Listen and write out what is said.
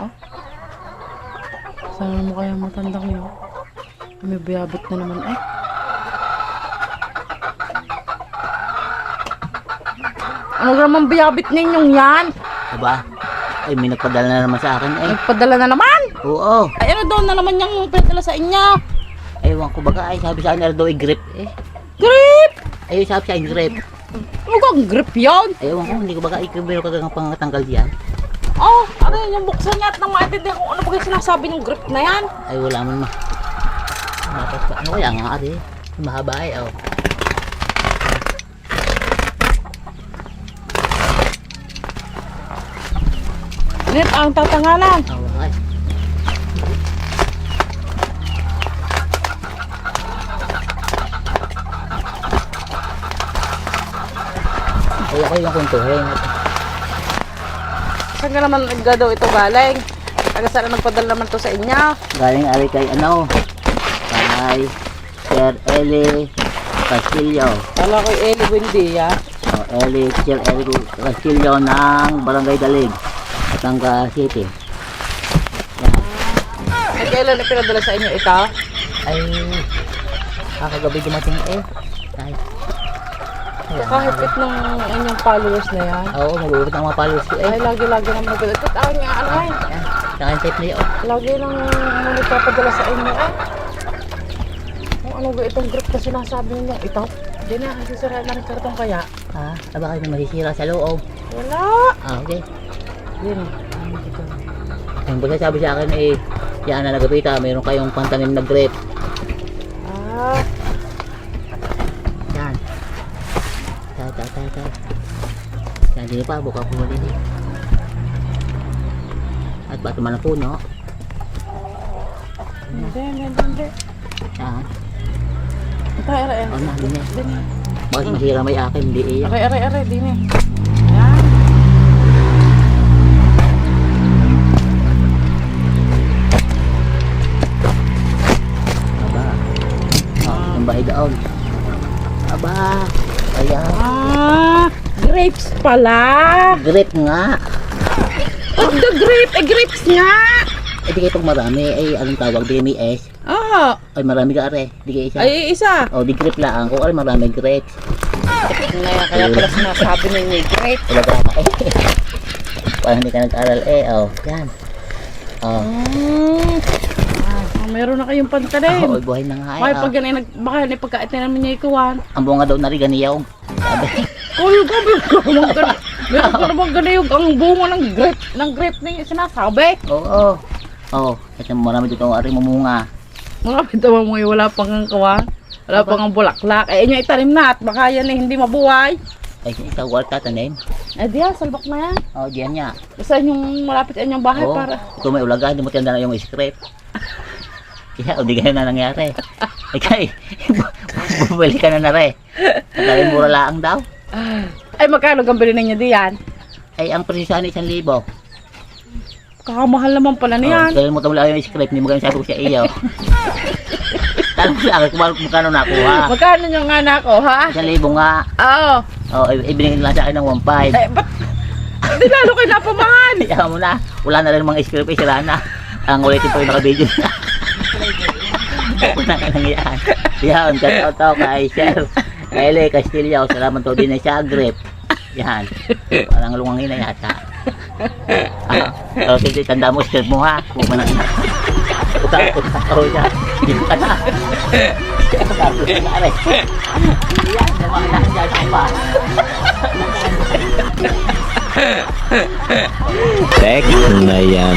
Oh. Sana mo kaya matandang yun. May biyabot na naman eh. Ano naman biyabit ninyong yan? Diba? Ay, may nagpadala na naman sa akin eh. Nagpadala na naman? Oo. Ay ano daw na naman yung pinadala sa inyo? Ewan ko baga ay sabi sa akin daw i-grip eh. Grip! Ay sabi sa akin grip. Ano kang grip yun? Ewan ko hindi ko baga meron ka gang pangatanggal diyan. Oh, ano yun yung buksan niya at nang maintindihan kung ano ba yung sinasabi ng grip na yan? Ay wala man ma. Ano kaya nga ari? Mahaba eh oh. Nip ang tatangalan. Oh, ay. Ay ako yung kuntuhin. Saan ka naman daw ito galing? Taga saan nagpadala naman to sa inyo? Galing ari kay ano? Kay Sir Eli Castillo. Kala ko Eli Buendia. Oh, Sir Eli Castillo ng Barangay Dalig, Batangas City. Ay, kailan na pinadala sa inyo ito? Ay, kakagabi dumating eh. Ay. Kahit itong inyong followers na yan. Oo, mag-uubot ang mga followers ko eh. Ay, lagi-lagi naman nagpadala. Ito, ano nga, ano eh. Saka yung tape na yun. Lagi nang nagpapadala sa inyo eh. Kung ano ba itong group na sinasabi ninyo, ito? Hindi na, kasi sira na rin kartong kaya. Ah, baka yung masisira sa loob. Wala! Ah, okay. Yun. Ang basta sabi sa akin eh, yan na nagapita, mayroon kayong pantanim na grape. Ah, Yan. Ta. Yan, hindi pa, buka po din eh. At bato man ang puno. hindi. Yan. Ito, aray. Oh, na, din eh. Bakit masira may akin, hindi iya. Aray, din eh. Ayan. Aba. Oh, yung bahay doon. Aba. Ayan. Ah, grapes pala. Grape nga. Oh, the grape, grapes nga. Eh, di kayo pag marami, ay anong tawag, BMS. Ah, Ay, marami ka are. Di kayo isa. ay isa. O, di grape lang. Kung ay marami grapes. Kaya pala sinasabi ninyo grape. Wala ka eh. Parang hindi ka nag-aral eh. Oh, yan. Oh. Meron na kayong pantalim. Oh, buhay na nga eh. May Oh. pag ganay baka ni pagkait na naman niya ikuwan. Ang bunga daw na rin ganiyaw. Sabi. Uy, gabi ko naman ganay. Meron ko naman ganay ang bunga ng grape na yung sinasabi. Oo. Oh, kasi marami dito ang aring mamunga. Mga pito mo wala pang ang kawan. Wala pang ang bulaklak. Eh, inyo itanim na at baka yan eh, hindi mabuhay. Ay, ikaw wala tatanim. Eh, diyan, salbak na yan. Oh, diyan niya. Basta yung malapit sa inyong bahay Oo. para. Ito may ulaga, hindi mo tanda na yung scrape. Kaya, o di ganyan na nangyari. Ikay, bumili ka na rin. Dahil mura lang daw. Ay, magkano ang bilhin ninyo diyan? Ay, ang presyo sana 1,000. Kakamahal naman pala niyan. Dahil mo tumula yung scrape, hindi mo ganyan sabi ko sa iyo. Tanong ko sa akin kung magkano nakuha. Magkano nyo nga na ako, ha? 1,000 nga. Oo. Oh, ibinigay lang sa akin ng 1,500. Eh, ba't? Hindi lalo kayo napamahal. Kaya mo na, wala na rin mga script, sila na. Ang ulitin po yung naka-video na. Una ka nang yan. Yan, shout out kay Sir Eli Castillo. Salamat to din sa grip. Yan. Parang lumangin na yata. So, sige, tanda mo, sir mo ha. Huwag mo na na. Utaw niya. Hindi ka na. Tapos na rin. Yan, naman dyan sa pa. Tek na yan.